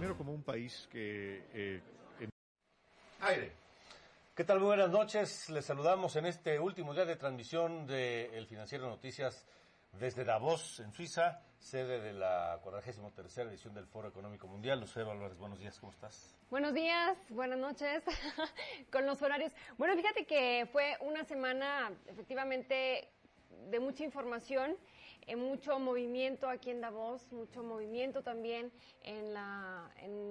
Primero, como un país que... Aire. ¿Qué tal? Muy buenas noches. Les saludamos en este último día de transmisión de El Financiero Noticias desde Davos, en Suiza, sede de la 43ª edición del Foro Económico Mundial. Lucero Álvarez, buenos días, ¿cómo estás? Buenos días, buenas noches, con los horarios. Bueno, fíjate que fue una semana efectivamente de mucha información, mucho movimiento aquí en Davos, mucho movimiento también en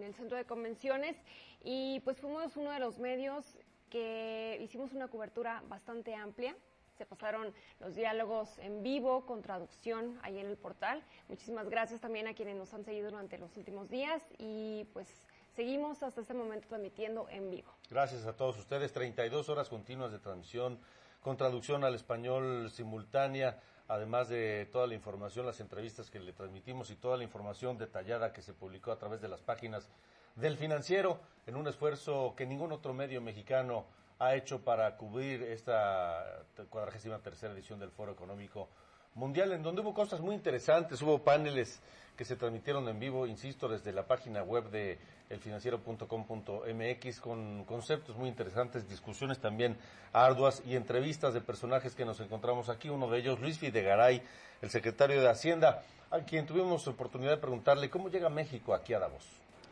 el centro de convenciones, y pues fuimos uno de los medios que hicimos una cobertura bastante amplia. Se pasaron los diálogos en vivo con traducción ahí en el portal. Muchísimas gracias también a quienes nos han seguido durante los últimos días, y pues seguimos hasta este momento transmitiendo en vivo. Gracias a todos ustedes. 32 horas continuas de transmisión con traducción al español simultánea, además de toda la información, las entrevistas que le transmitimos y toda la información detallada que se publicó a través de las páginas del Financiero, en un esfuerzo que ningún otro medio mexicano ha hecho para cubrir esta 43ª edición del Foro Económico Mundial, en donde hubo cosas muy interesantes, hubo paneles que se transmitieron en vivo, insisto, desde la página web de elfinanciero.com.mx, con conceptos muy interesantes, discusiones también arduas y entrevistas de personajes que nos encontramos aquí. Uno de ellos, Luis Videgaray, el secretario de Hacienda, a quien tuvimos oportunidad de preguntarle cómo llega México aquí a Davos.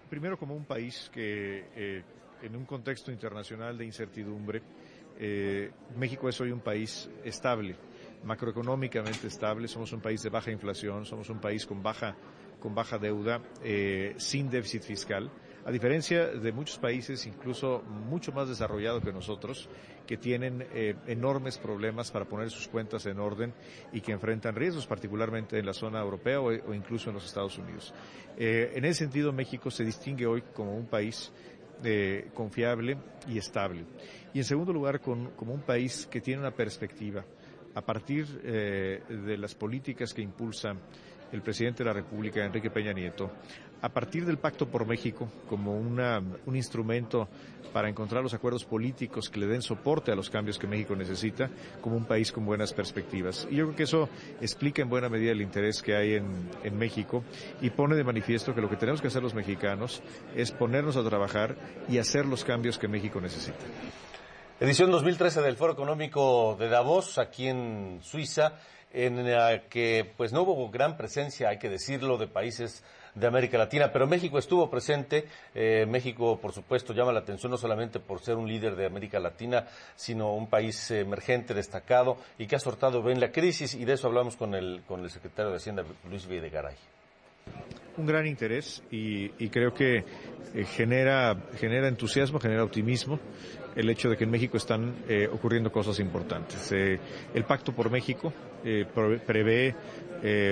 Primero, como un país que en un contexto internacional de incertidumbre, México es hoy un país estable, macroeconómicamente estable. Somos un país de baja inflación, somos un país con baja deuda, sin déficit fiscal, a diferencia de muchos países, incluso mucho más desarrollados que nosotros, que tienen enormes problemas para poner sus cuentas en orden y que enfrentan riesgos, particularmente en la zona europea o incluso en los Estados Unidos. En ese sentido, México se distingue hoy como un país confiable y estable. Y en segundo lugar, como un país que tiene una perspectiva. A partir de las políticas que impulsa el presidente de la República, Enrique Peña Nieto, a partir del Pacto por México como un instrumento para encontrar los acuerdos políticos que le den soporte a los cambios que México necesita, como un país con buenas perspectivas. Y yo creo que eso explica en buena medida el interés que hay en México, y pone de manifiesto que lo que tenemos que hacer los mexicanos es ponernos a trabajar y hacer los cambios que México necesita. Edición 2013 del Foro Económico de Davos, aquí en Suiza, en la que pues no hubo gran presencia, hay que decirlo, de países de América Latina, pero México estuvo presente. México, por supuesto, llama la atención no solamente por ser un líder de América Latina, sino un país emergente, destacado, y que ha sortado bien la crisis, y de eso hablamos con el secretario de Hacienda, Luis Videgaray. Un gran interés y creo que genera entusiasmo, genera optimismo el hecho de que en México están ocurriendo cosas importantes. El Pacto por México prevé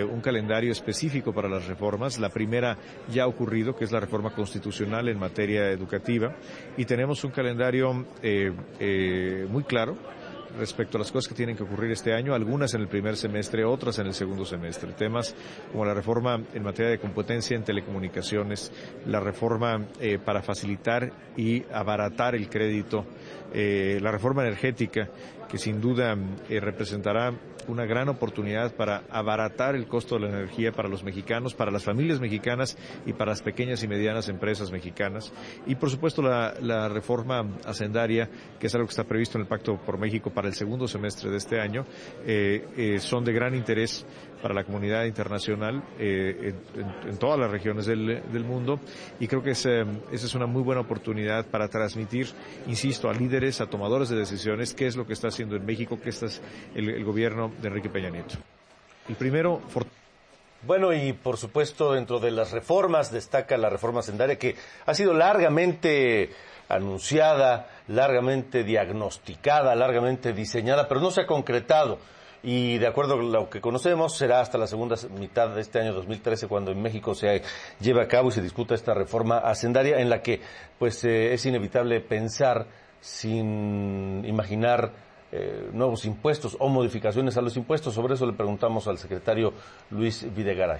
un calendario específico para las reformas. La primera ya ha ocurrido, que es la reforma constitucional en materia educativa, y tenemos un calendario muy claro respecto a las cosas que tienen que ocurrir este año, algunas en el primer semestre, otras en el segundo semestre. Temas como la reforma en materia de competencia en telecomunicaciones, la reforma para facilitar y abaratar el crédito, la reforma energética, que sin duda representará una gran oportunidad para abaratar el costo de la energía para los mexicanos, para las familias mexicanas y para las pequeñas y medianas empresas mexicanas. Y por supuesto la reforma hacendaria, que es algo que está previsto en el Pacto por México para el segundo semestre de este año, son de gran interés para la comunidad internacional en todas las regiones del mundo, y creo que esa es una muy buena oportunidad para transmitir, insisto, a líderes, a tomadores de decisiones, qué es lo que está haciendo en México, qué está el gobierno de Enrique Peña Nieto. El primero... Bueno, y por supuesto, dentro de las reformas destaca la reforma hacendaria, que ha sido largamente anunciada, largamente diagnosticada, largamente diseñada, pero no se ha concretado. Y de acuerdo a lo que conocemos, será hasta la segunda mitad de este año 2013 cuando en México se lleve a cabo y se discuta esta reforma hacendaria, en la que pues es inevitable pensar, sin imaginar nuevos impuestos o modificaciones a los impuestos. Sobre eso le preguntamos al secretario Luis Videgaray.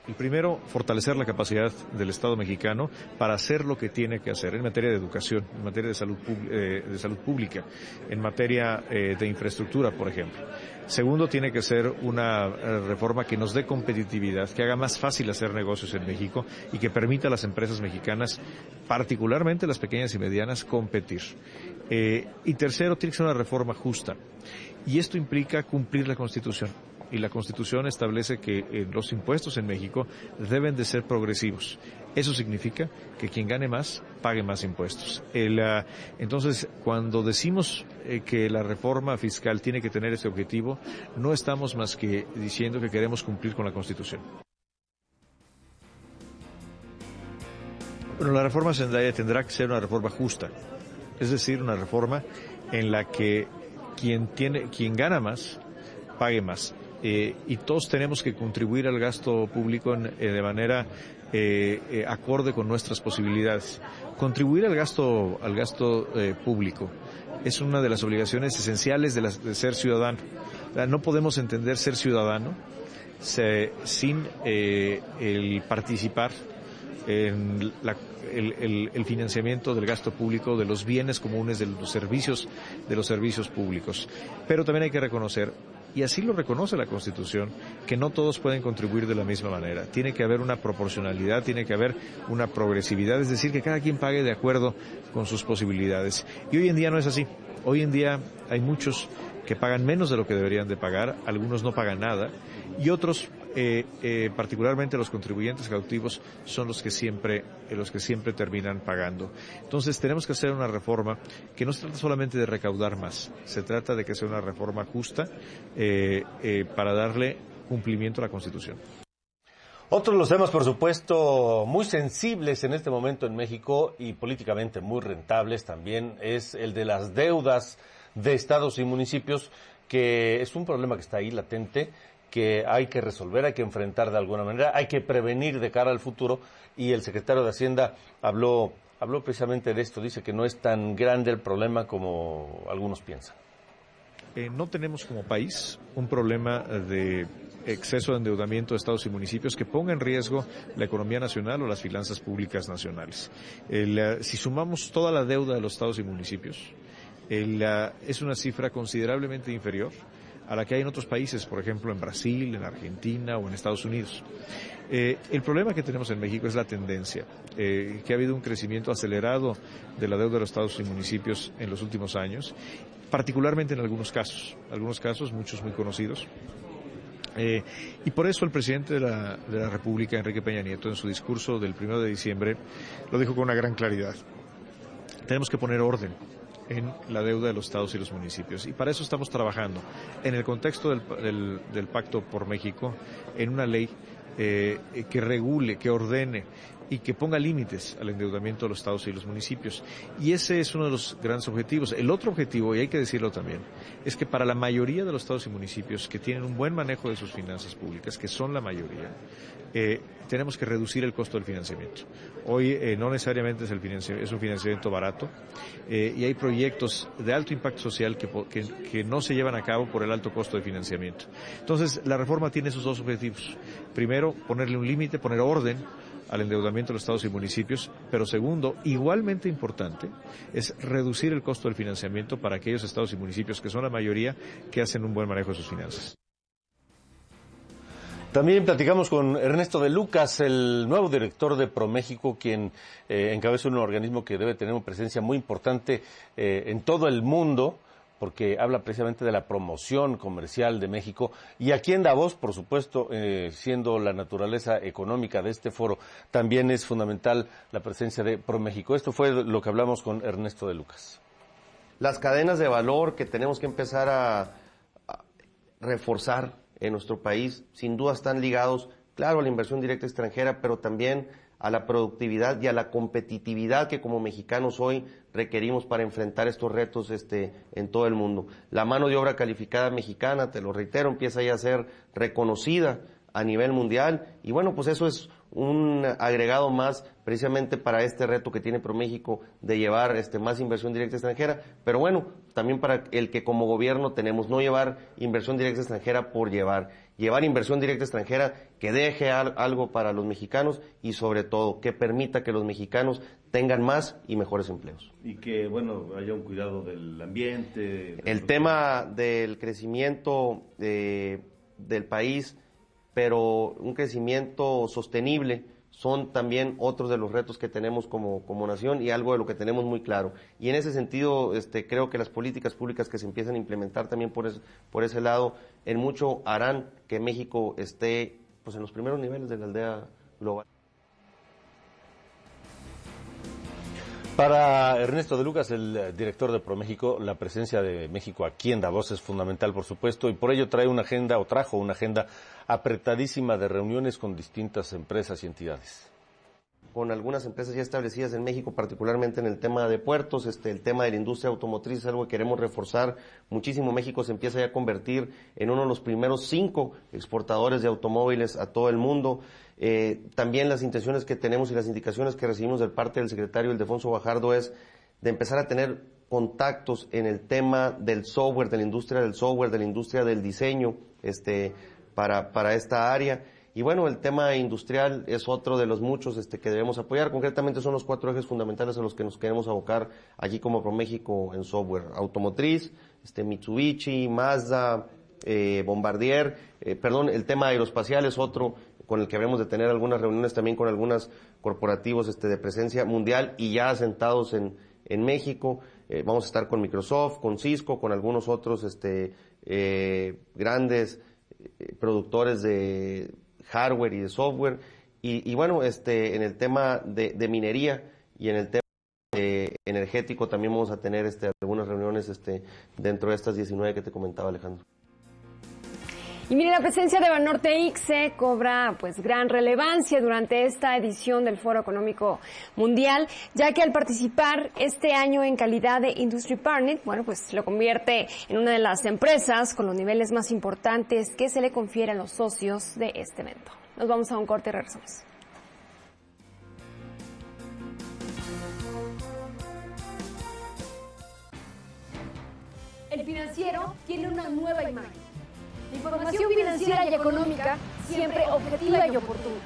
El primero, fortalecer la capacidad del Estado mexicano para hacer lo que tiene que hacer en materia de educación, en materia de salud pública, en materia de infraestructura, por ejemplo. Segundo, tiene que ser una reforma que nos dé competitividad, que haga más fácil hacer negocios en México y que permita a las empresas mexicanas, particularmente las pequeñas y medianas, competir. Y tercero, tiene que ser una reforma justa. Y esto implica cumplir la Constitución. Y la Constitución establece que los impuestos en México deben de ser progresivos. Eso significa que quien gane más, pague más impuestos. Entonces, cuando decimos que la reforma fiscal tiene que tener este objetivo, no estamos más que diciendo que queremos cumplir con la Constitución. Bueno, la reforma hacendaria tendrá que ser una reforma justa, es decir, una reforma en la que quien gana más, pague más. Y todos tenemos que contribuir al gasto público de manera acorde con nuestras posibilidades. Contribuir al gasto público es una de las obligaciones esenciales de ser ciudadano. No podemos entender ser ciudadano sin el participar en el financiamiento del gasto público, de los bienes comunes, de los servicios públicos. Pero también hay que reconocer, y así lo reconoce la Constitución, que no todos pueden contribuir de la misma manera. Tiene que haber una proporcionalidad, tiene que haber una progresividad, es decir, que cada quien pague de acuerdo con sus posibilidades. Y hoy en día no es así. Hoy en día hay muchos que pagan menos de lo que deberían de pagar, algunos no pagan nada, y otros, particularmente los contribuyentes cautivos, son los que siempre terminan pagando. Entonces tenemos que hacer una reforma que no se trata solamente de recaudar más, se trata de que sea una reforma justa para darle cumplimiento a la Constitución. Otros los temas, por supuesto, muy sensibles en este momento en México y políticamente muy rentables también es el de las deudas de estados y municipios, que es un problema que está ahí latente, que hay que resolver, hay que enfrentar de alguna manera, hay que prevenir de cara al futuro, y el secretario de Hacienda habló precisamente de esto, dice que no es tan grande el problema como algunos piensan. No tenemos como país un problema de exceso de endeudamiento de estados y municipios que ponga en riesgo la economía nacional o las finanzas públicas nacionales. Si sumamos toda la deuda de los estados y municipios, es una cifra considerablemente inferior a la que hay en otros países, por ejemplo en Brasil, en Argentina o en Estados Unidos. El problema que tenemos en México es la tendencia, que ha habido un crecimiento acelerado de la deuda de los estados y municipios en los últimos años, particularmente en algunos casos, muchos muy conocidos. Y por eso el presidente de la República, Enrique Peña Nieto, en su discurso del 1 de diciembre, lo dijo con una gran claridad. Tenemos que poner orden en la deuda de los estados y los municipios. Y para eso estamos trabajando en el contexto del Pacto por México, en una ley que regule, que ordene y que ponga límites al endeudamiento de los estados y los municipios. Y ese es uno de los grandes objetivos. El otro objetivo, y hay que decirlo también, es que para la mayoría de los estados y municipios que tienen un buen manejo de sus finanzas públicas, que son la mayoría, tenemos que reducir el costo del financiamiento. Hoy no necesariamente es un financiamiento barato, y hay proyectos de alto impacto social que no se llevan a cabo por el alto costo de financiamiento. Entonces, la reforma tiene esos dos objetivos. Primero, ponerle un límite, poner orden al endeudamiento de los estados y municipios, pero segundo, igualmente importante, es reducir el costo del financiamiento para aquellos estados y municipios que son la mayoría que hacen un buen manejo de sus finanzas. También platicamos con Ernesto de Lucas, el nuevo director de ProMéxico, quien encabeza un organismo que debe tener una presencia muy importante en todo el mundo, porque habla precisamente de la promoción comercial de México. Y aquí en Davos, por supuesto, siendo la naturaleza económica de este foro, también es fundamental la presencia de ProMéxico. Esto fue lo que hablamos con Ernesto de Lucas. Las cadenas de valor que tenemos que empezar a reforzar en nuestro país, sin duda están ligados, claro, a la inversión directa extranjera, pero también a la productividad y a la competitividad que como mexicanos hoy requerimos para enfrentar estos retos en todo el mundo. La mano de obra calificada mexicana, te lo reitero, empieza ya a ser reconocida a nivel mundial, y bueno, pues eso es un agregado más precisamente para este reto que tiene ProMéxico de llevar más inversión directa extranjera, pero bueno, también para el que como gobierno tenemos, no llevar inversión directa extranjera por llevar inversión directa extranjera que deje algo para los mexicanos y sobre todo que permita que los mexicanos tengan más y mejores empleos. Y que, bueno, haya un cuidado del ambiente. El tema del crecimiento del país, pero un crecimiento sostenible, son también otros de los retos que tenemos como nación y algo de lo que tenemos muy claro. Y en ese sentido, creo que las políticas públicas que se empiezan a implementar también por ese lado, en mucho harán que México esté pues en los primeros niveles de la aldea global. Para Ernesto de Lucas, el director de ProMéxico, la presencia de México aquí en Davos es fundamental, por supuesto, y por ello trajo una agenda apretadísima de reuniones con distintas empresas y entidades. Con algunas empresas ya establecidas en México, particularmente en el tema de puertos, el tema de la industria automotriz es algo que queremos reforzar muchísimo. México se empieza ya a convertir en uno de los primeros 5 exportadores de automóviles a todo el mundo. También las intenciones que tenemos y las indicaciones que recibimos de parte del secretario Ildefonso Guajardo es de empezar a tener contactos en el tema del software, de la industria del software, de la industria del diseño, para esta área. Y bueno, el tema industrial es otro de los muchos que debemos apoyar. Concretamente son los 4 ejes fundamentales a los que nos queremos abocar aquí como ProMéxico en software. Automotriz, Mitsubishi, Mazda, Bombardier, el tema aeroespacial es otro con el que habremos de tener algunas reuniones también con algunos corporativos de presencia mundial y ya asentados en México. Vamos a estar con Microsoft, con Cisco, con algunos otros grandes productores de hardware y de software, y bueno, en el tema de minería y en el tema energético también vamos a tener algunas reuniones dentro de estas 19 que te comentaba, Alejandro. Y mire, la presencia de Banorte ICSE cobra pues gran relevancia durante esta edición del Foro Económico Mundial, ya que al participar este año en calidad de Industry Partner, bueno, pues lo convierte en una de las empresas con los niveles más importantes que se le confiere a los socios de este evento. Nos vamos a un corte y regresamos. El Financiero tiene una nueva imagen. Información financiera y económica siempre objetiva y oportuna.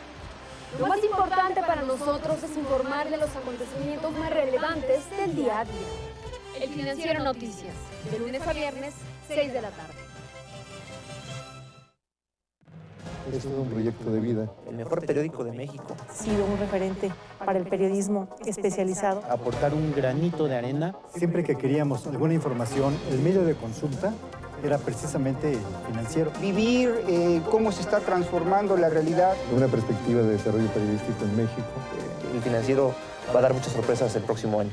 Lo más importante para nosotros es informar de los acontecimientos más relevantes del día a día. El Financiero Noticias, de lunes a viernes, 6 de la tarde. Es todo un proyecto de vida. El mejor periódico de México. Ha sido un referente para el periodismo especializado. Aportar un granito de arena. Siempre que queríamos alguna información, el medio de consulta era precisamente el Financiero. Vivir cómo se está transformando la realidad. De una perspectiva de desarrollo periodístico en México. El Financiero va a dar muchas sorpresas el próximo año.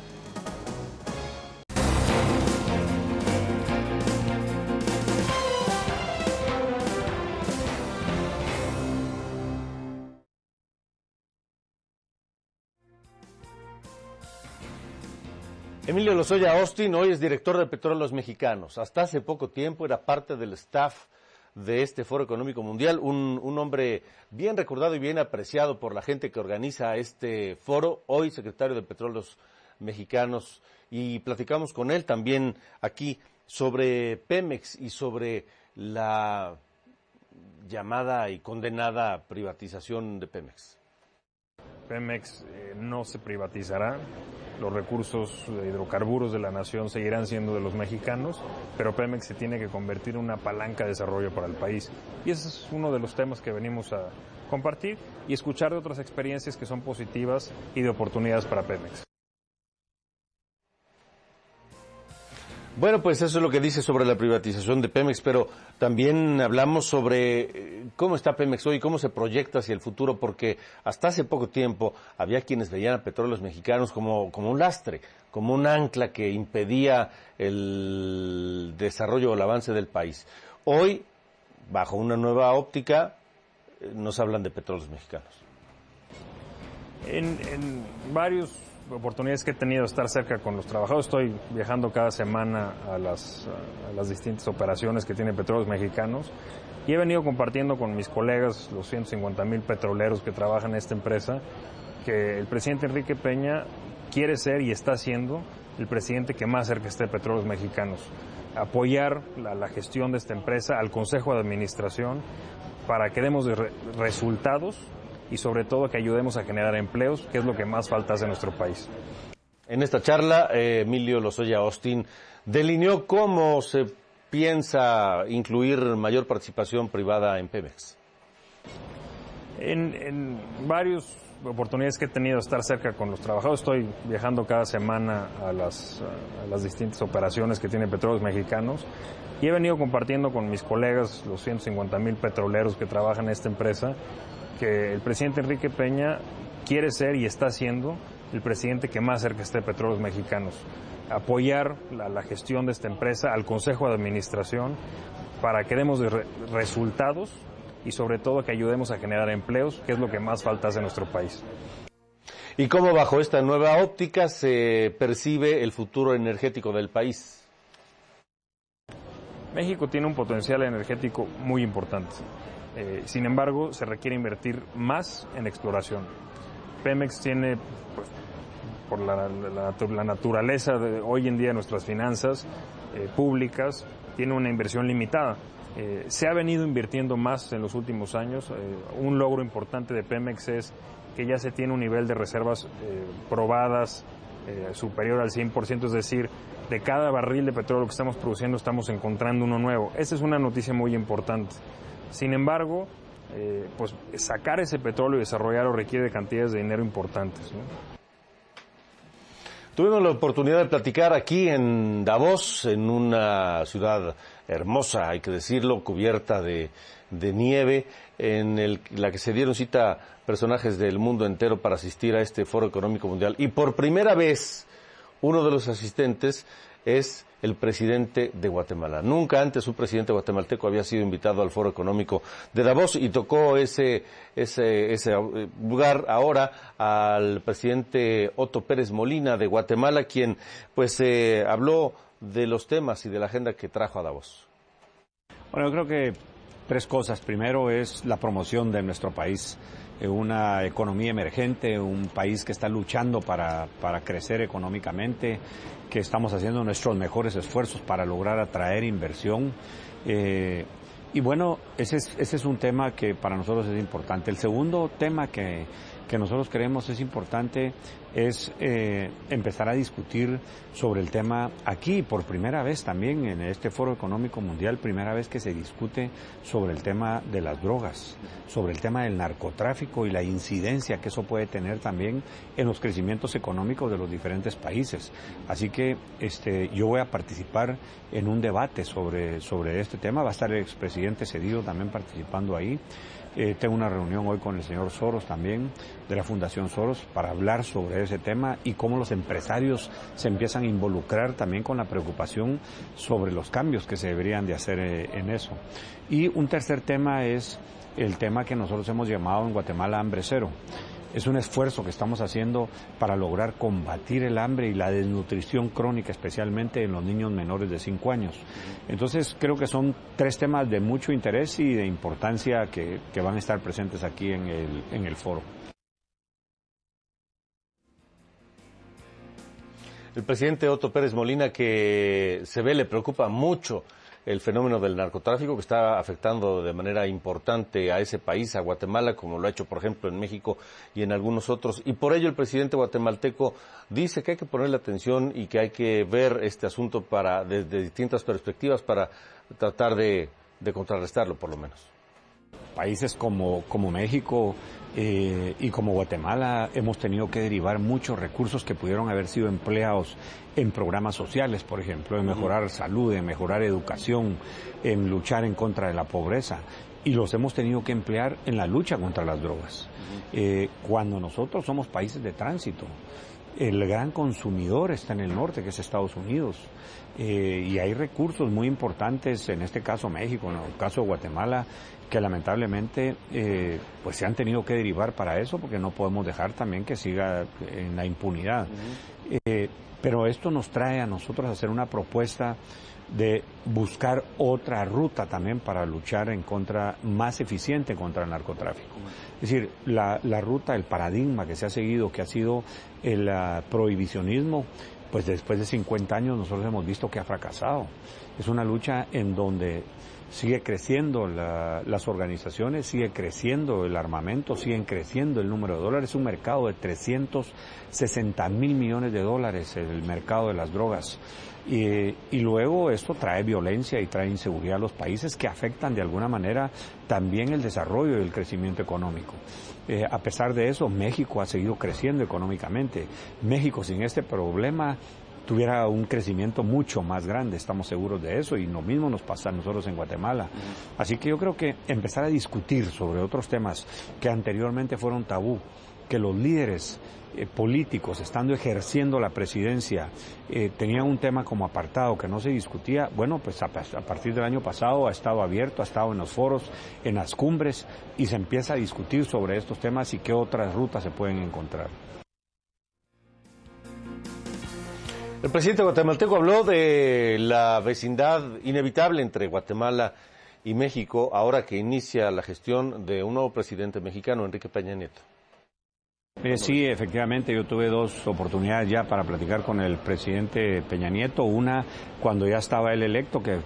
Emilio Lozoya Austin hoy es director de Petróleos Mexicanos. Hasta hace poco tiempo era parte del staff de este Foro Económico Mundial, un hombre bien recordado y bien apreciado por la gente que organiza este foro, hoy secretario de Petróleos Mexicanos, y platicamos con él también aquí sobre Pemex y sobre la llamada y condenada privatización de Pemex. Pemex no se privatizará, los recursos de hidrocarburos de la nación seguirán siendo de los mexicanos, pero Pemex se tiene que convertir en una palanca de desarrollo para el país. Y ese es uno de los temas que venimos a compartir y escuchar de otras experiencias que son positivas y de oportunidades para Pemex. Bueno, pues eso es lo que dice sobre la privatización de Pemex, pero también hablamos sobre cómo está Pemex hoy, cómo se proyecta hacia el futuro, porque hasta hace poco tiempo había quienes veían a Petróleos Mexicanos como un lastre, como un ancla que impedía el desarrollo o el avance del país. Hoy, bajo una nueva óptica, nos hablan de Petróleos Mexicanos. En varios oportunidades que he tenido de estar cerca con los trabajadores, estoy viajando cada semana a las distintas operaciones que tiene Petróleos Mexicanos y he venido compartiendo con mis colegas, los 150,000 petroleros que trabajan en esta empresa, que el presidente Enrique Peña quiere ser y está siendo el presidente que más cerca esté de Petróleos Mexicanos. Apoyar la gestión de esta empresa, al Consejo de Administración, para que demos resultados y sobre todo que ayudemos a generar empleos, que es lo que más falta hace en nuestro país. En esta charla, Emilio Lozoya Austin delineó cómo se piensa incluir mayor participación privada en Pemex. En varias oportunidades que he tenido de estar cerca con los trabajadores, estoy viajando cada semana a las distintas operaciones que tiene Petróleos Mexicanos y he venido compartiendo con mis colegas, los 150,000 petroleros que trabajan en esta empresa, que el presidente Enrique Peña quiere ser y está siendo el presidente que más cerca esté de Petróleos Mexicanos. Apoyar la gestión de esta empresa, al Consejo de Administración, para que demos resultados y sobre todo que ayudemos a generar empleos, que es lo que más falta hace en nuestro país. ¿Y cómo bajo esta nueva óptica se percibe el futuro energético del país? México tiene un potencial energético muy importante. Sin embargo, se requiere invertir más en exploración. Pemex tiene, pues, por la naturaleza de hoy en día de nuestras finanzas públicas, tiene una inversión limitada. Se ha venido invirtiendo más en los últimos años. Un logro importante de Pemex es que ya se tiene un nivel de reservas probadas superior al 100%, es decir, de cada barril de petróleo que estamos produciendo estamos encontrando uno nuevo. Esa es una noticia muy importante. Sin embargo, pues sacar ese petróleo y desarrollarlo requiere de cantidades de dinero importantes, ¿no? Tuvimos la oportunidad de platicar aquí en Davos, en una ciudad hermosa, hay que decirlo, cubierta de nieve, en la que se dieron cita personajes del mundo entero para asistir a este Foro Económico Mundial. Y por primera vez, uno de los asistentes es el presidente de Guatemala. Nunca antes un presidente guatemalteco había sido invitado al Foro Económico de Davos y tocó ese lugar ahora al presidente Otto Pérez Molina de Guatemala, quien pues habló de los temas y de la agenda que trajo a Davos. Bueno, yo creo que tres cosas. Primero es la promoción de nuestro país, una economía emergente, un país que está luchando para crecer económicamente, que estamos haciendo nuestros mejores esfuerzos para lograr atraer inversión. Y bueno, ese es un tema que para nosotros es importante. El segundo tema que nosotros creemos es importante es empezar a discutir sobre el tema aquí, por primera vez también en este Foro Económico Mundial, primera vez que se discute sobre el tema de las drogas, sobre el tema del narcotráfico y la incidencia que eso puede tener también en los crecimientos económicos de los diferentes países. Así que yo voy a participar en un debate sobre este tema. Va a estar el expresidente Cedillo también participando ahí. Tengo una reunión hoy con el señor Soros también, de la Fundación Soros, para hablar sobre ese tema y cómo los empresarios se empiezan a involucrar también con la preocupación sobre los cambios que se deberían de hacer en eso. Y un tercer tema es el tema que nosotros hemos llamado en Guatemala hambre cero. Es un esfuerzo que estamos haciendo para lograr combatir el hambre y la desnutrición crónica, especialmente en los niños menores de 5 años. Entonces, creo que son tres temas de mucho interés y de importancia que van a estar presentes aquí en el foro. El presidente Otto Pérez Molina, que se ve le preocupa mucho el fenómeno del narcotráfico que está afectando de manera importante a ese país, a Guatemala, como lo ha hecho, por ejemplo, en México y en algunos otros. Y por ello el presidente guatemalteco dice que hay que ponerle atención y que hay que ver este asunto desde distintas perspectivas para tratar de contrarrestarlo, por lo menos. Países como México y como Guatemala hemos tenido que derivar muchos recursos que pudieron haber sido empleados en programas sociales, por ejemplo, en mejorar salud, en mejorar educación, en luchar en contra de la pobreza, y los hemos tenido que emplear en la lucha contra las drogas. Cuando nosotros somos países de tránsito, el gran consumidor está en el norte, que es Estados Unidos. Y hay recursos muy importantes, en este caso México, en el caso de Guatemala, que lamentablemente pues se han tenido que derivar para eso, porque no podemos dejar también que siga en la impunidad. Pero esto nos trae a nosotros a hacer una propuesta de buscar otra ruta también para luchar más eficiente contra el narcotráfico. Es decir, la ruta, el paradigma que se ha seguido, que ha sido el prohibicionismo, pues después de 50 años nosotros hemos visto que ha fracasado. Es una lucha en donde sigue creciendo las organizaciones, sigue creciendo el armamento, siguen creciendo el número de dólares. Es un mercado de 360,000 millones de dólares, el mercado de las drogas. Y luego esto trae violencia y trae inseguridad a los países, que afectan de alguna manera también el desarrollo y el crecimiento económico. A pesar de eso, México ha seguido creciendo económicamente. México sin este problema tuviera un crecimiento mucho más grande, estamos seguros de eso, y lo mismo nos pasa a nosotros en Guatemala. Así que yo creo que empezar a discutir sobre otros temas que anteriormente fueron tabú, que los líderes políticos, estando ejerciendo la presidencia, tenían un tema como apartado que no se discutía. Bueno, pues a partir del año pasado ha estado abierto, ha estado en los foros, en las cumbres, y se empieza a discutir sobre estos temas y qué otras rutas se pueden encontrar. El presidente guatemalteco habló de la vecindad inevitable entre Guatemala y México, ahora que inicia la gestión de un nuevo presidente mexicano, Enrique Peña Nieto. Sí, efectivamente, yo tuve dos oportunidades ya para platicar con el presidente Peña Nieto. Una, cuando ya estaba él electo, que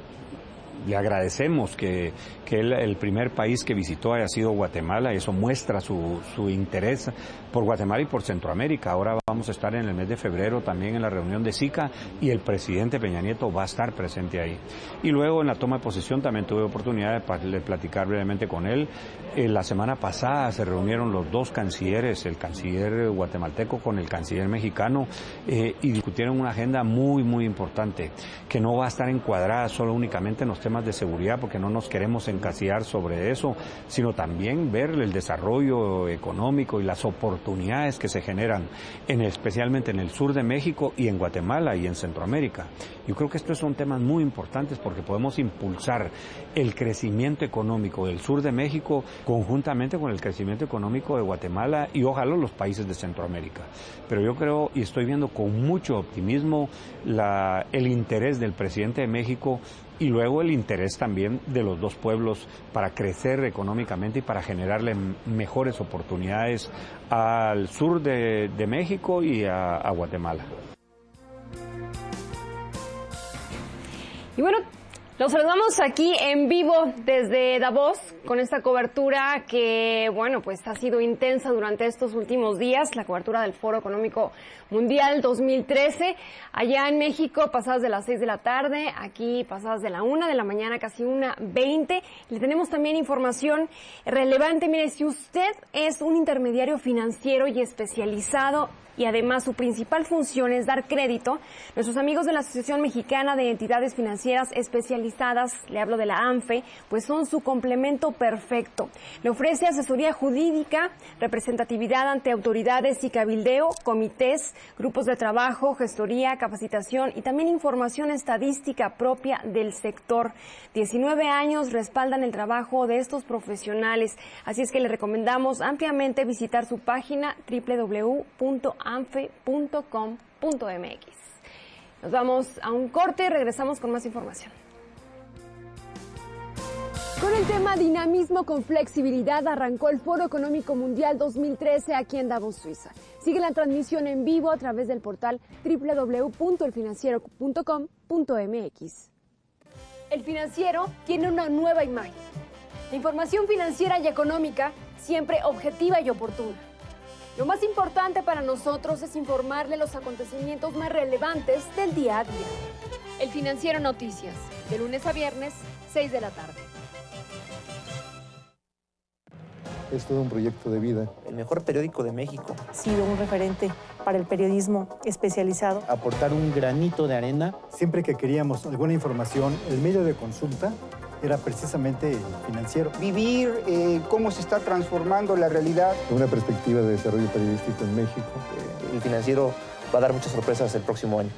le agradecemos que él, el primer país que visitó haya sido Guatemala, y eso muestra su interés por Guatemala y por Centroamérica. Ahora vamos a estar en el mes de febrero también en la reunión de SICA, y el presidente Peña Nieto va a estar presente ahí. Y luego en la toma de posesión también tuve oportunidad de platicar brevemente con él. La semana pasada se reunieron los dos cancilleres, el canciller guatemalteco con el canciller mexicano, y discutieron una agenda muy, muy importante, que no va a estar encuadrada solo únicamente en los temas de seguridad, porque no nos queremos encasillar sobre eso, sino también ver el desarrollo económico y las oportunidades que se generan, especialmente en el sur de México y en Guatemala y en Centroamérica. Yo creo que estos son temas muy importantes, porque podemos impulsar el crecimiento económico del sur de México conjuntamente con el crecimiento económico de Guatemala y ojalá los países de Centroamérica. Pero yo creo y estoy viendo con mucho optimismo el interés del presidente de México, y luego el interés también de los dos pueblos para crecer económicamente y para generarle mejores oportunidades al sur de México y a Guatemala. Y bueno, los saludamos aquí en vivo desde Davos con esta cobertura que, bueno, pues ha sido intensa durante estos últimos días, la cobertura del Foro Económico Mundial 2013, allá en México pasadas de las 6 de la tarde, aquí pasadas de la 1 de la mañana, casi 1:20. Le tenemos también información relevante. Mire, si usted es un intermediario financiero y especializado, y además su principal función es dar crédito, nuestros amigos de la Asociación Mexicana de Entidades Financieras Especializadas, le hablo de la ANFE, pues son su complemento perfecto. Le ofrece asesoría jurídica, representatividad ante autoridades y cabildeo, comités, grupos de trabajo, gestoría, capacitación y también información estadística propia del sector. 19 años respaldan el trabajo de estos profesionales, así es que le recomendamos ampliamente visitar su página www.anfe.com.mx. Nos vamos a un corte y regresamos con más información. Con el tema Dinamismo con Flexibilidad arrancó el Foro Económico Mundial 2013 aquí en Davos, Suiza. Sigue la transmisión en vivo a través del portal www.elfinanciero.com.mx. El Financiero tiene una nueva imagen. La información financiera y económica siempre objetiva y oportuna. Lo más importante para nosotros es informarle los acontecimientos más relevantes del día a día. El Financiero Noticias, de lunes a viernes, 6 de la tarde. Es todo un proyecto de vida. El mejor periódico de México. Ha sido un referente para el periodismo especializado. Aportar un granito de arena. Siempre que queríamos alguna información, el medio de consulta era precisamente el Financiero. Vivir cómo se está transformando la realidad. Una perspectiva de desarrollo periodístico en México. El Financiero va a dar muchas sorpresas el próximo año.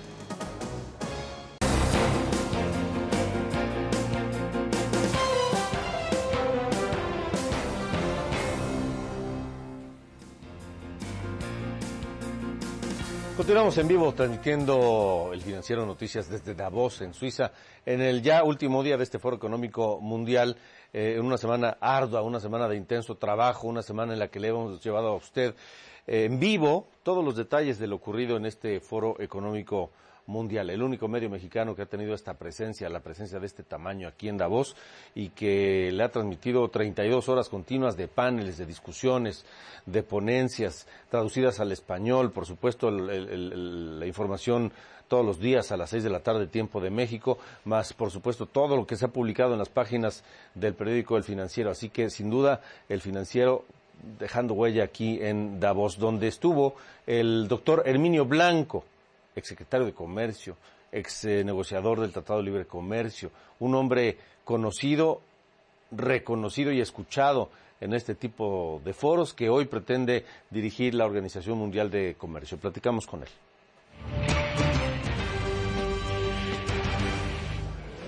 Continuamos en vivo transmitiendo el Financiero Noticias desde Davos, en Suiza, en el ya último día de este Foro Económico Mundial, en una semana ardua, una semana de intenso trabajo, una semana en la que le hemos llevado a usted en vivo todos los detalles de lo ocurrido en este Foro Económico Mundial, el único medio mexicano que ha tenido esta presencia, la presencia de este tamaño aquí en Davos, y que le ha transmitido 32 horas continuas de paneles, de discusiones, de ponencias traducidas al español, por supuesto la información todos los días a las 6 de la tarde, tiempo de México, más por supuesto todo lo que se ha publicado en las páginas del periódico El Financiero. Así que sin duda El Financiero dejando huella aquí en Davos, donde estuvo el doctor Herminio Blanco, exsecretario de Comercio, ex negociador del Tratado de Libre Comercio, un hombre conocido, reconocido y escuchado en este tipo de foros, que hoy pretende dirigir la Organización Mundial de Comercio. Platicamos con él.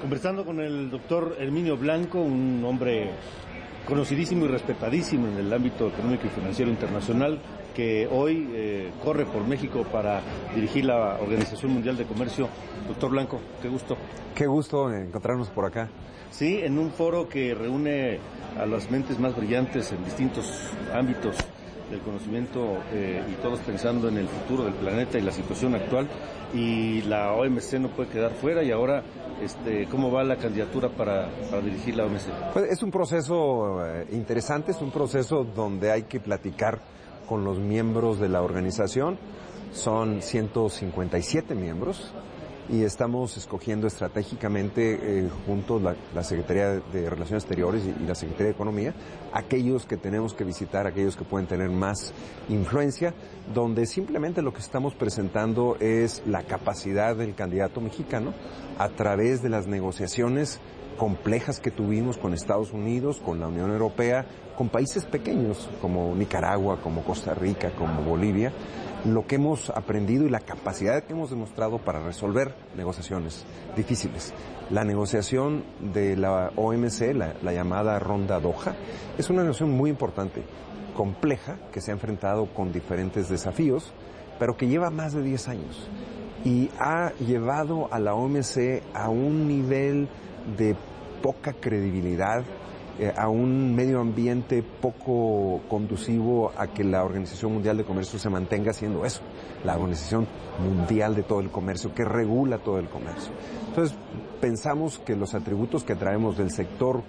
Conversando con el doctor Herminio Blanco, un hombre conocidísimo y respetadísimo en el ámbito económico y financiero internacional, que hoy corre por México para dirigir la Organización Mundial de Comercio. Doctor Blanco, qué gusto. Qué gusto encontrarnos por acá. Sí, en un foro que reúne a las mentes más brillantes en distintos ámbitos del conocimiento y todos pensando en el futuro del planeta y la situación actual, y la OMC no puede quedar fuera. Y ahora, ¿cómo va la candidatura para dirigir la OMC? Pues es un proceso interesante, es un proceso donde hay que platicar con los miembros de la organización. Son 157 miembros y estamos escogiendo estratégicamente junto la Secretaría de Relaciones Exteriores y la Secretaría de Economía aquellos que tenemos que visitar, aquellos que pueden tener más influencia, donde simplemente lo que estamos presentando es la capacidad del candidato mexicano a través de las negociaciones complejas que tuvimos con Estados Unidos, con la Unión Europea, con países pequeños como Nicaragua, como Costa Rica, como Bolivia, lo que hemos aprendido y la capacidad que hemos demostrado para resolver negociaciones difíciles. La negociación de la OMC, la llamada Ronda Doha, es una negociación muy importante, compleja, que se ha enfrentado con diferentes desafíos, pero que lleva más de 10 años y ha llevado a la OMC a un nivel de poca credibilidad, a un medio ambiente poco conducivo a que la Organización Mundial de Comercio se mantenga siendo eso, la Organización Mundial de todo el comercio, que regula todo el comercio. Entonces, pensamos que los atributos que traemos del sector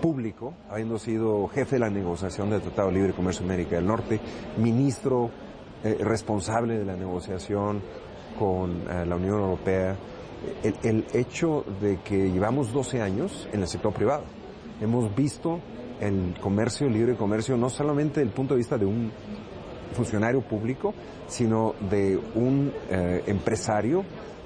público, habiendo sido jefe de la negociación del Tratado de Libre Comercio de América del Norte, ministro responsable de la negociación con la Unión Europea, el hecho de que llevamos 12 años en el sector privado. Hemos visto el comercio, el libre comercio, no solamente desde el punto de vista de un funcionario público, sino de un empresario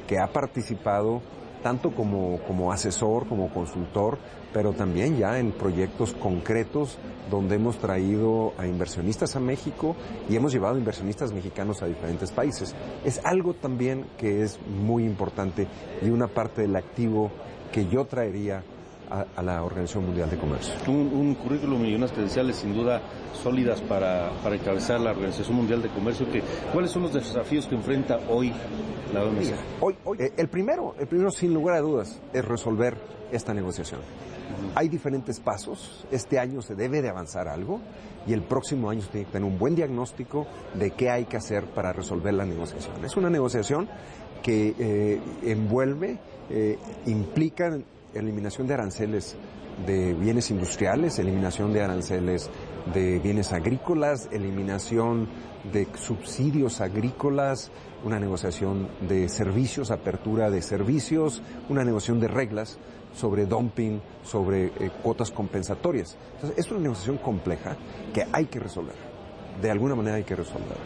que ha participado tanto como asesor, como consultor, pero también ya en proyectos concretos donde hemos traído a inversionistas a México y hemos llevado inversionistas mexicanos a diferentes países. Es algo también que es muy importante y una parte del activo que yo traería a la Organización Mundial de Comercio. Un currículum y unas credenciales sin duda sólidas para encabezar la Organización Mundial de Comercio. ¿Cuáles son los desafíos que enfrenta hoy la OMC? Hoy el primero sin lugar a dudas es resolver esta negociación. Hay diferentes pasos, este año se debe de avanzar algo y el próximo año se tiene que tener un buen diagnóstico de qué hay que hacer para resolver la negociación. Es una negociación que envuelve, implica eliminación de aranceles de bienes industriales, eliminación de aranceles de bienes agrícolas, eliminación de subsidios agrícolas, una negociación de servicios, apertura de servicios, una negociación de reglas sobre dumping, sobre cuotas compensatorias. Entonces, es una negociación compleja que hay que resolver. De alguna manera hay que resolver.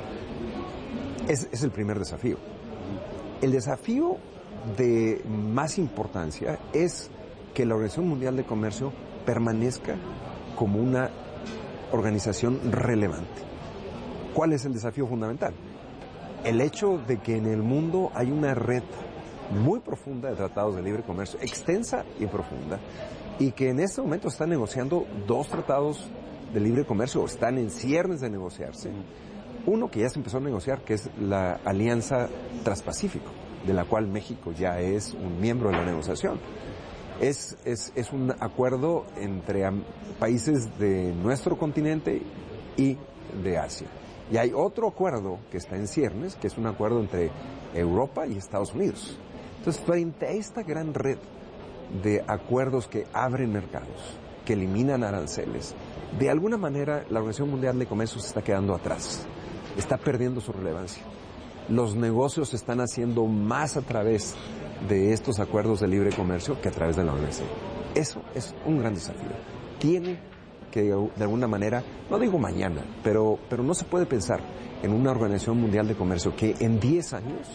Es el primer desafío. El desafío de más importancia es que la Organización Mundial de Comercio permanezca como una organización relevante. ¿Cuál es el desafío fundamental? el hecho de que en el mundo hay una red muy profunda de tratados de libre comercio, extensa y profunda, y que en este momento están negociando 2 tratados de libre comercio, o están en ciernes de negociarse. Uno que ya se empezó a negociar, que es la Alianza Transpacífico, de la cual México ya es un miembro de la negociación. Es un acuerdo entre países de nuestro continente y de Asia. Y hay otro acuerdo que está en ciernes, que es un acuerdo entre Europa y Estados Unidos. Entonces, frente a esta gran red de acuerdos que abren mercados, que eliminan aranceles, de alguna manera la Organización Mundial de Comercio se está quedando atrás, está perdiendo su relevancia. Los negocios se están haciendo más a través de estos acuerdos de libre comercio que a través de la OMC. Eso es un gran desafío. Tiene que, de alguna manera, no digo mañana, pero no se puede pensar en una Organización Mundial de Comercio que en 10 años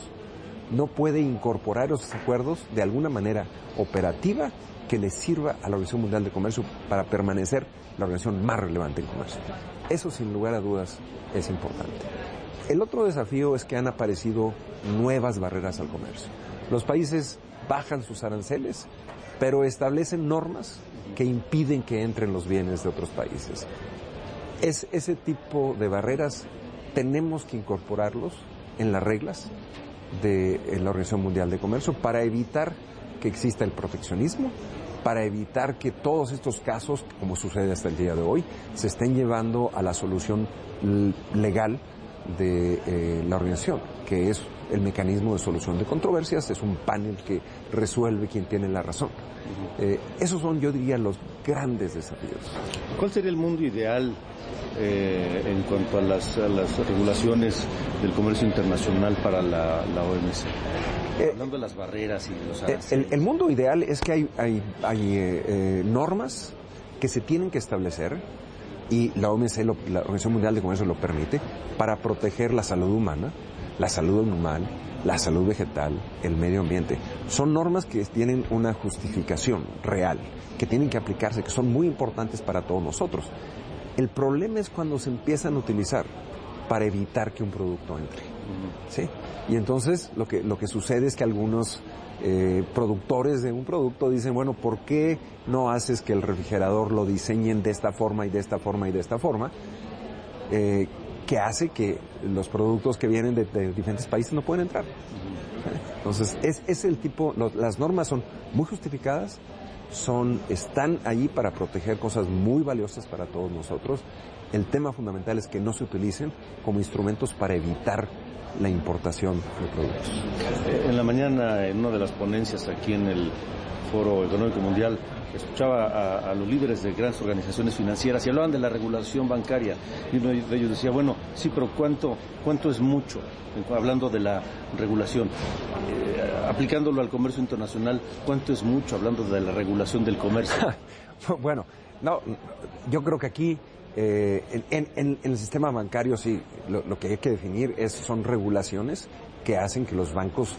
no puede incorporar esos acuerdos de alguna manera operativa que le sirva a la Organización Mundial de Comercio para permanecer la organización más relevante en comercio. Eso, sin lugar a dudas, es importante. El otro desafío es que han aparecido nuevas barreras al comercio. Los países bajan sus aranceles, pero establecen normas que impiden que entren los bienes de otros países. Ese tipo de barreras tenemos que incorporarlos en las reglas de la Organización Mundial de Comercio para evitar que exista el proteccionismo, para evitar que todos estos casos, como sucede hasta el día de hoy, se estén llevando a la solución legal de la organización, que es el mecanismo de solución de controversias, es un panel que resuelve quien tiene la razón. Esos son, yo diría, los grandes desafíos. ¿Cuál sería el mundo ideal en cuanto a las regulaciones del comercio internacional para la OMC? Hablando de las barreras y de los aranceles. El mundo ideal es que hay normas que se tienen que establecer, y la OMC, la Organización Mundial de Comercio, lo permite, para proteger la salud humana, la salud animal, la salud vegetal, el medio ambiente. Son normas que tienen una justificación real, que tienen que aplicarse, que son muy importantes para todos nosotros. El problema es cuando se empiezan a utilizar para evitar que un producto entre. ¿Sí? Y entonces lo que sucede es que algunos productores de un producto dicen, bueno, ¿por qué no haces que el refrigerador lo diseñen de esta forma y de esta forma y de esta forma? Que hace que los productos que vienen de diferentes países no pueden entrar. Entonces, es el tipo, las normas son muy justificadas, están ahí para proteger cosas muy valiosas para todos nosotros. El tema fundamental es que no se utilicen como instrumentos para evitar la importación de productos. En la mañana, en una de las ponencias aquí en el Foro Económico Mundial, escuchaba a los líderes de grandes organizaciones financieras y hablaban de la regulación bancaria, y uno de ellos decía, bueno, sí, pero ¿cuánto es mucho? Hablando de la regulación, aplicándolo al comercio internacional, ¿cuánto es mucho? Hablando de la regulación del comercio. Bueno, no, yo creo que aquí en el sistema bancario sí, lo que hay que definir son regulaciones que hacen que los bancos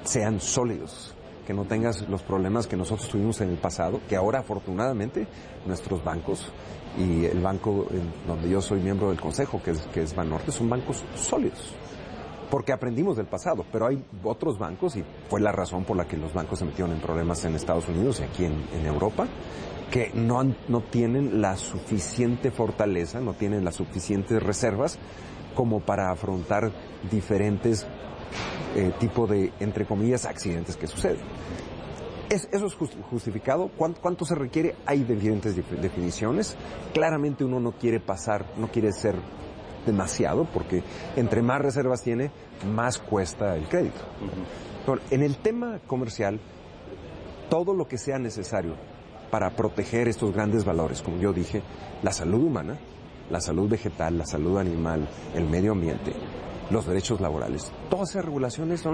sean sólidos, que no tengas los problemas que nosotros tuvimos en el pasado, que ahora afortunadamente nuestros bancos y el banco donde yo soy miembro del consejo, que es Banorte, son bancos sólidos, porque aprendimos del pasado, pero hay otros bancos, y fue la razón por la que los bancos se metieron en problemas en Estados Unidos y aquí en Europa, que no tienen la suficiente fortaleza, no tienen las suficientes reservas como para afrontar diferentes tipo de, entre comillas, accidentes que suceden. ¿Eso es justificado? ¿Cuánto se requiere? Hay diferentes definiciones. Claramente uno no quiere ser demasiado, porque entre más reservas tiene, más cuesta el crédito. Pero en el tema comercial, todo lo que sea necesario para proteger estos grandes valores, como yo dije, la salud humana, la salud vegetal, la salud animal, el medio ambiente, los derechos laborales, todas esas regulaciones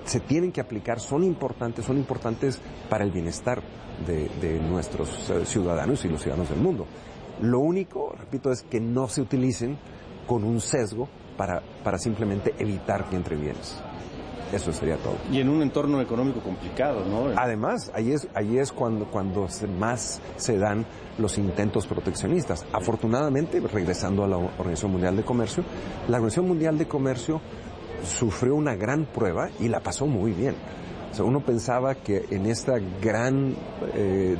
se tienen que aplicar, son importantes para el bienestar de nuestros ciudadanos y los ciudadanos del mundo. Lo único, repito, es que no se utilicen con un sesgo para simplemente evitar que entre bienes. Eso sería todo. Y en un entorno económico complicado, ¿no? Además, ahí es cuando más se dan los intentos proteccionistas. Afortunadamente, regresando a la Organización Mundial de Comercio, la Organización Mundial de Comercio sufrió una gran prueba y la pasó muy bien. O sea, uno pensaba que en esta gran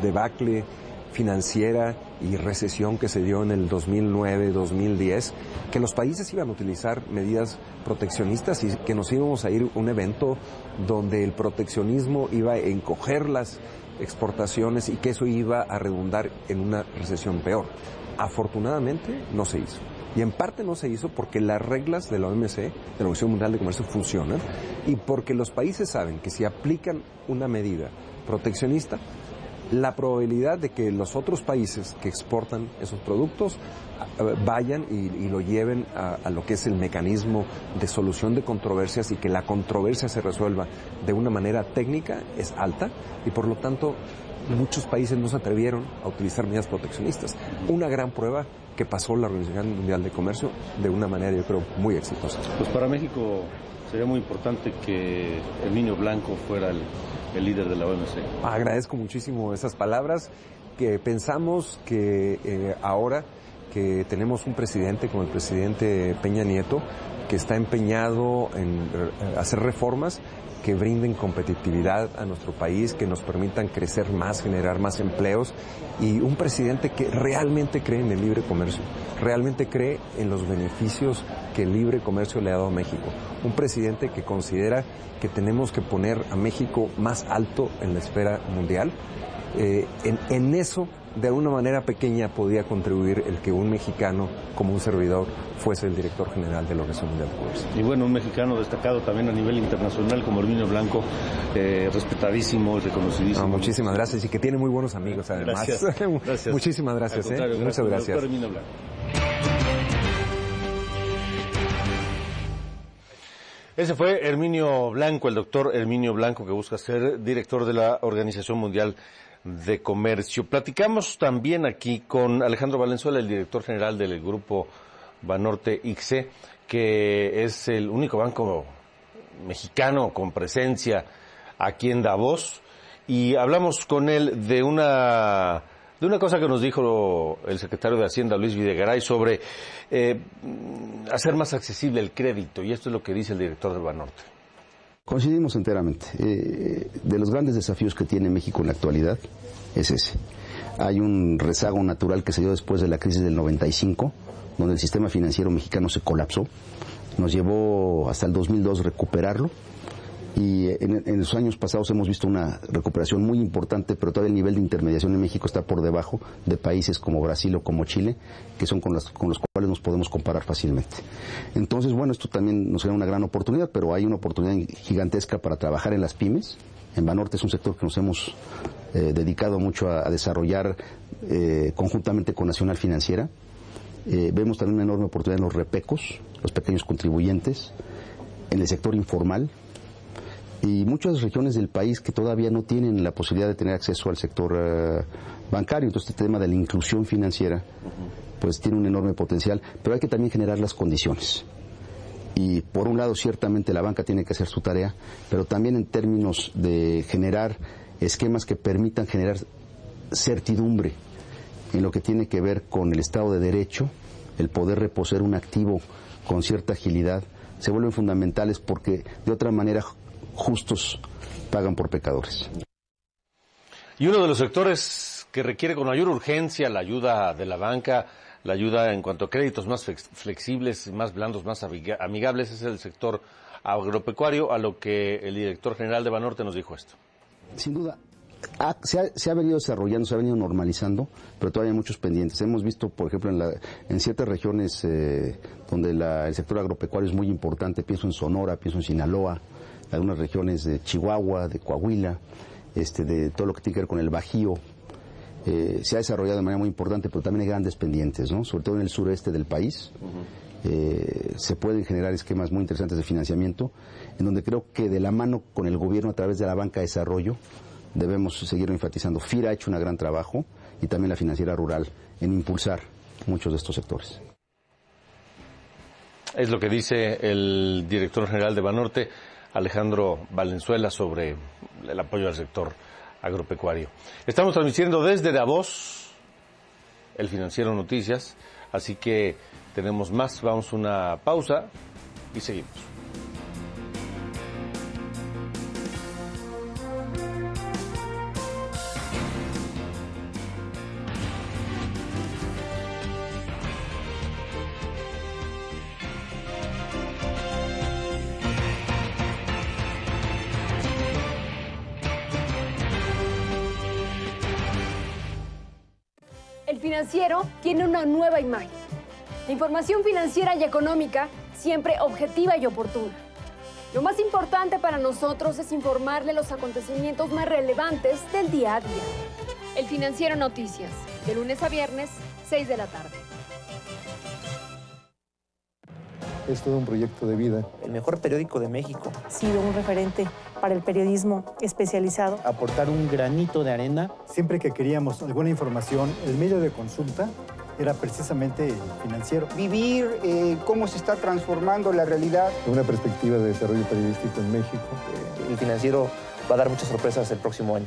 debacle financiera y recesión que se dio en el 2009-2010, que los países iban a utilizar medidas proteccionistas y que nos íbamos a ir a un evento donde el proteccionismo iba a encoger las exportaciones y que eso iba a redundar en una recesión peor. Afortunadamente no se hizo. Y en parte no se hizo porque las reglas de la OMC, de la Organización Mundial de Comercio, funcionan y porque los países saben que si aplican una medida proteccionista, la probabilidad de que los otros países que exportan esos productos vayan y lo lleven a lo que es el mecanismo de solución de controversias y que la controversia se resuelva de una manera técnica es alta y por lo tanto muchos países no se atrevieron a utilizar medidas proteccionistas. Una gran prueba que pasó la Organización Mundial de Comercio de una manera, yo creo, muy exitosa. Pues para México sería muy importante que Herminio Blanco fuera el líder de la OMC. Agradezco muchísimo esas palabras, que pensamos que ahora que tenemos un presidente como el presidente Peña Nieto, que está empeñado en hacer reformas que brinden competitividad a nuestro país, que nos permitan crecer más, generar más empleos, y un presidente que realmente cree en el libre comercio, realmente cree en los beneficios que el libre comercio le ha dado a México. Un presidente que considera que tenemos que poner a México más alto en la esfera mundial. En eso, de una manera pequeña, podía contribuir el que un mexicano, como un servidor, fuese el director general de la Organización Mundial de Comercio. Y bueno, un mexicano destacado también a nivel internacional como Herminio Blanco, respetadísimo y reconocidísimo. Muchísimas gracias, y que tiene muy buenos amigos además. Gracias. Muchísimas gracias. Muchas gracias. Herminio Blanco. Ese fue Herminio Blanco, el doctor Herminio Blanco, que busca ser director de la Organización Mundial de Comercio. Platicamos también aquí con Alejandro Valenzuela, el director general del grupo Banorte ICSE, que es el único banco mexicano con presencia aquí en Davos, y hablamos con él de una cosa que nos dijo el secretario de Hacienda, Luis Videgaray, sobre hacer más accesible el crédito, y esto es lo que dice el director del Banorte. Coincidimos enteramente. De los grandes desafíos que tiene México en la actualidad es ese. Hay un rezago natural que se dio después de la crisis del 95, donde el sistema financiero mexicano se colapsó. Nos llevó hasta el 2002 recuperarlo, y en los años pasados hemos visto una recuperación muy importante, pero todavía el nivel de intermediación en México está por debajo de países como Brasil o como Chile, que son con los cuales nos podemos comparar fácilmente. Entonces, bueno, esto también nos da una gran oportunidad, pero hay una oportunidad gigantesca para trabajar en las pymes. En Banorte es un sector que nos hemos dedicado mucho a desarrollar conjuntamente con Nacional Financiera. Vemos también una enorme oportunidad en los repecos, los pequeños contribuyentes, en el sector informal, y muchas regiones del país que todavía no tienen la posibilidad de tener acceso al sector bancario. Entonces, este tema de la inclusión financiera pues tiene un enorme potencial, pero hay que también generar las condiciones. Y por un lado, ciertamente la banca tiene que hacer su tarea, pero también en términos de generar esquemas que permitan generar certidumbre en lo que tiene que ver con el Estado de Derecho, el poder reposeer un activo con cierta agilidad, se vuelven fundamentales, porque de otra manera justos pagan por pecadores. Y uno de los sectores que requiere con mayor urgencia la ayuda de la banca, la ayuda en cuanto a créditos más flexibles, más blandos, más amigables, es el sector agropecuario, a lo que el director general de Banorte nos dijo esto. Sin duda, se ha venido desarrollando, se ha venido normalizando, pero todavía hay muchos pendientes. Hemos visto, por ejemplo, en ciertas regiones donde el sector agropecuario es muy importante, pienso en Sonora, pienso en Sinaloa, algunas regiones de Chihuahua, de Coahuila, de todo lo que tiene que ver con el Bajío. Se ha desarrollado de manera muy importante, pero también hay grandes pendientes, ¿no? Sobre todo en el sureste del país. Se pueden generar esquemas muy interesantes de financiamiento, en donde creo que de la mano con el gobierno a través de la banca de desarrollo debemos seguir enfatizando. FIRA ha hecho un gran trabajo, y también la financiera rural, en impulsar muchos de estos sectores. Es lo que dice el director general de Banorte, Alejandro Valenzuela, sobre el apoyo al sector agropecuario. Estamos transmitiendo desde Davos, el Financiero Noticias, así que tenemos más. Vamos a una pausa y seguimos. Financiero tiene una nueva imagen. La información financiera y económica siempre objetiva y oportuna. Lo más importante para nosotros es informarle los acontecimientos más relevantes del día a día. El Financiero Noticias, de lunes a viernes, 6 de la tarde. Es todo un proyecto de vida. El mejor periódico de México. Ha sido un referente para el periodismo especializado. Aportar un granito de arena. Siempre que queríamos alguna información, el medio de consulta era precisamente el Financiero. Vivir cómo se está transformando la realidad. Una perspectiva de desarrollo periodístico en México. El Financiero va a dar muchas sorpresas el próximo año.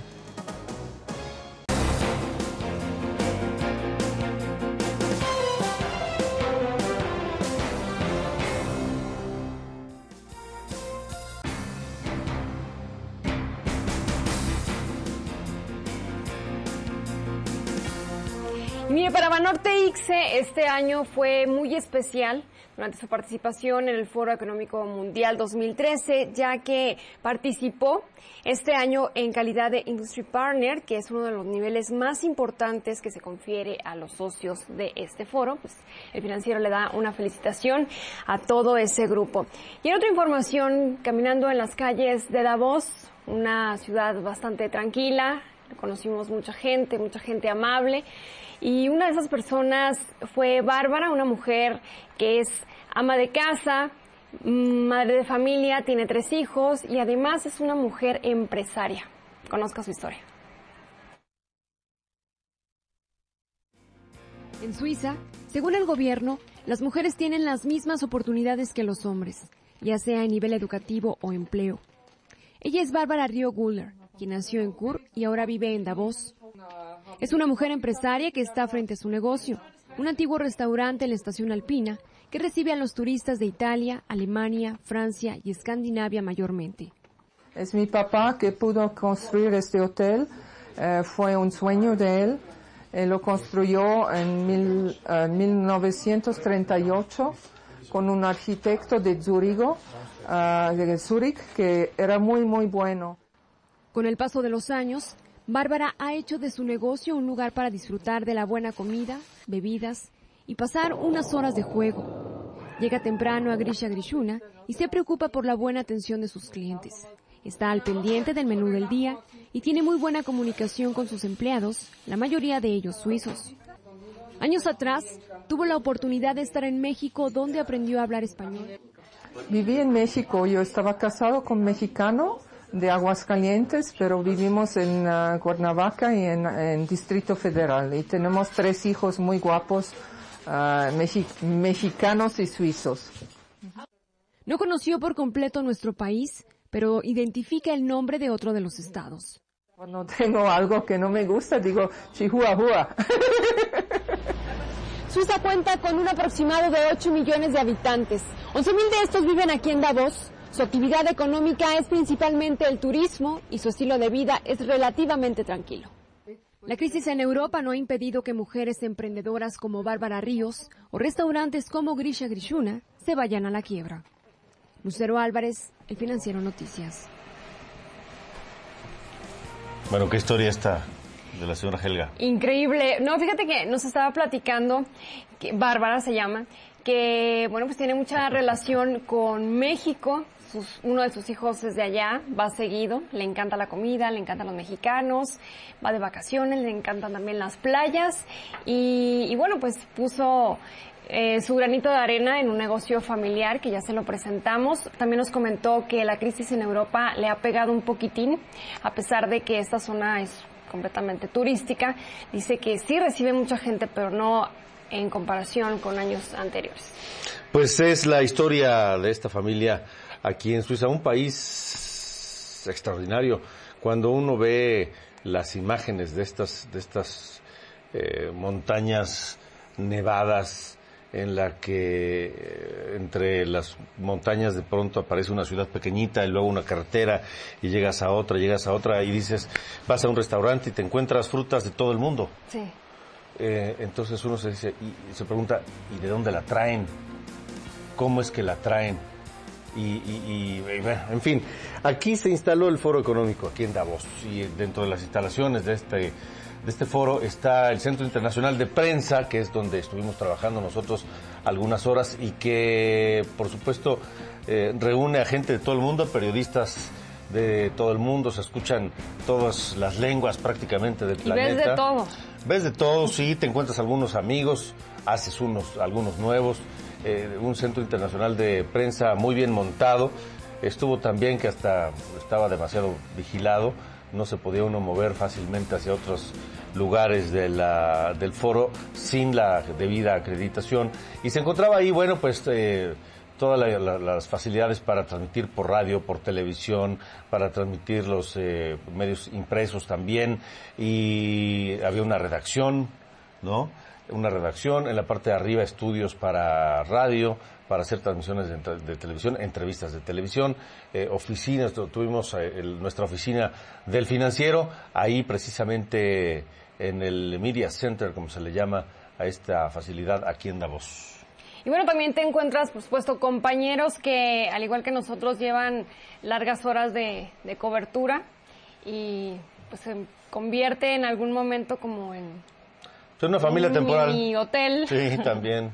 Mire, para Banorte ICSE este año fue muy especial durante su participación en el Foro Económico Mundial 2013, ya que participó este año en calidad de Industry Partner, que es uno de los niveles más importantes que se confiere a los socios de este foro. Pues el Financiero le da una felicitación a todo ese grupo. Y en otra información, caminando en las calles de Davos, una ciudad bastante tranquila, conocimos mucha gente amable. Y una de esas personas fue Bárbara, una mujer que es ama de casa, madre de familia, tiene 3 hijos y además es una mujer empresaria. Conozca su historia. En Suiza, según el gobierno, las mujeres tienen las mismas oportunidades que los hombres, ya sea en nivel educativo o empleo. Ella es Bárbara Rio-Guller, quien nació en Chur y ahora vive en Davos. Es una mujer empresaria que está frente a su negocio, un antiguo restaurante en la estación alpina que recibe a los turistas de Italia, Alemania, Francia y Escandinavia mayormente. Es mi papá que pudo construir este hotel, fue un sueño de él. Él lo construyó en 1938 con un arquitecto de Zúrich, que era muy bueno. Con el paso de los años, Bárbara ha hecho de su negocio un lugar para disfrutar de la buena comida, bebidas y pasar unas horas de juego. Llega temprano a Grisha Grishuna y se preocupa por la buena atención de sus clientes. Está al pendiente del menú del día y tiene muy buena comunicación con sus empleados, la mayoría de ellos suizos. Años atrás, tuvo la oportunidad de estar en México, donde aprendió a hablar español. Viví en México, yo estaba casado con un mexicano de Aguascalientes, pero vivimos en Cuernavaca y en Distrito Federal. Y tenemos 3 hijos muy guapos, mexicanos y suizos. No conoció por completo nuestro país, pero identifica el nombre de otro de los estados. Cuando tengo algo que no me gusta, digo Chihuahua. Suiza cuenta con un aproximado de 8 millones de habitantes. 11.000 de estos viven aquí en Davos. Su actividad económica es principalmente el turismo y su estilo de vida es relativamente tranquilo. La crisis en Europa no ha impedido que mujeres emprendedoras como Bárbara Ríos o restaurantes como Grisha Grishuna se vayan a la quiebra. Lucero Álvarez, El Financiero Noticias. Bueno, ¿qué historia esta de la señora Helga? Increíble. No, fíjate que nos estaba platicando, que Bárbara se llama, que bueno, pues tiene mucha relación con México. Uno de sus hijos es de allá, va seguido, le encanta la comida, le encantan los mexicanos, va de vacaciones, le encantan también las playas y bueno, pues puso su granito de arena en un negocio familiar que ya se lo presentamos. También nos comentó que la crisis en Europa le ha pegado un poquitín, a pesar de que esta zona es completamente turística. Dice que sí recibe mucha gente, pero no en comparación con años anteriores. Pues es la historia de esta familia aquí en Suiza, un país extraordinario. Cuando uno ve las imágenes de estas montañas nevadas, en la que entre las montañas de pronto aparece una ciudad pequeñita y luego una carretera y llegas a otra y dices, vas a un restaurante y te encuentras frutas de todo el mundo. Sí. Entonces uno se pregunta, ¿y de dónde la traen? ¿Cómo es que la traen? Y bueno, en fin, aquí se instaló el Foro Económico, aquí en Davos, y dentro de las instalaciones de este foro está el Centro Internacional de Prensa, que es donde estuvimos trabajando nosotros algunas horas y que, por supuesto, reúne a gente de todo el mundo, periodistas de todo el mundo, se escuchan todas las lenguas prácticamente del planeta. Y ves de todo. Ves de todo, sí, te encuentras algunos amigos, haces algunos nuevos, un Centro Internacional de Prensa muy bien montado. Estuvo también que hasta estaba demasiado vigilado, no se podía uno mover fácilmente hacia otros lugares del foro sin la debida acreditación. Y se encontraba ahí, bueno, pues todas las facilidades para transmitir por radio, por televisión, para transmitir los medios impresos también. Y había una redacción, ¿no? Una redacción, en la parte de arriba estudios para radio, para hacer transmisiones de televisión, entrevistas de televisión, oficinas, tuvimos nuestra oficina del Financiero, ahí precisamente en el Media Center, como se le llama a esta facilidad aquí en Davos. Y bueno, también te encuentras, por supuesto, compañeros que, al igual que nosotros, llevan largas horas de cobertura y pues se convierte en algún momento como en es una familia temporal. Mini hotel. Sí, también.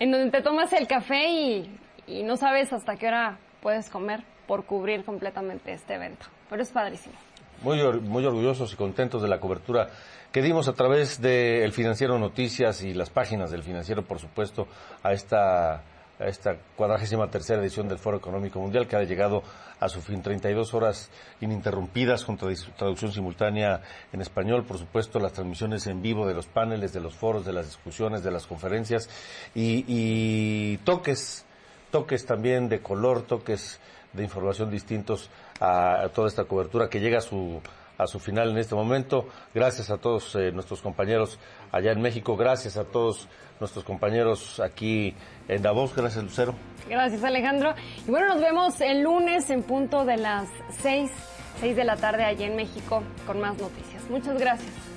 En donde te tomas el café y no sabes hasta qué hora puedes comer por cubrir completamente este evento. Pero es padrísimo. Muy orgullosos y contentos de la cobertura que dimos a través de El Financiero Noticias y las páginas del Financiero, por supuesto, a esta 43ª edición del Foro Económico Mundial, que ha llegado a su fin. 32 horas ininterrumpidas con traducción simultánea en español, por supuesto, las transmisiones en vivo de los paneles, de los foros, de las discusiones, de las conferencias y toques también de color, toques de información distintos a toda esta cobertura que llega a su final en este momento. Gracias a todos nuestros compañeros allá en México, gracias a todos nuestros compañeros aquí en Davos. Gracias, Lucero. Gracias, Alejandro. Y bueno, nos vemos el lunes en punto de las 6 de la tarde allá en México con más noticias. Muchas gracias.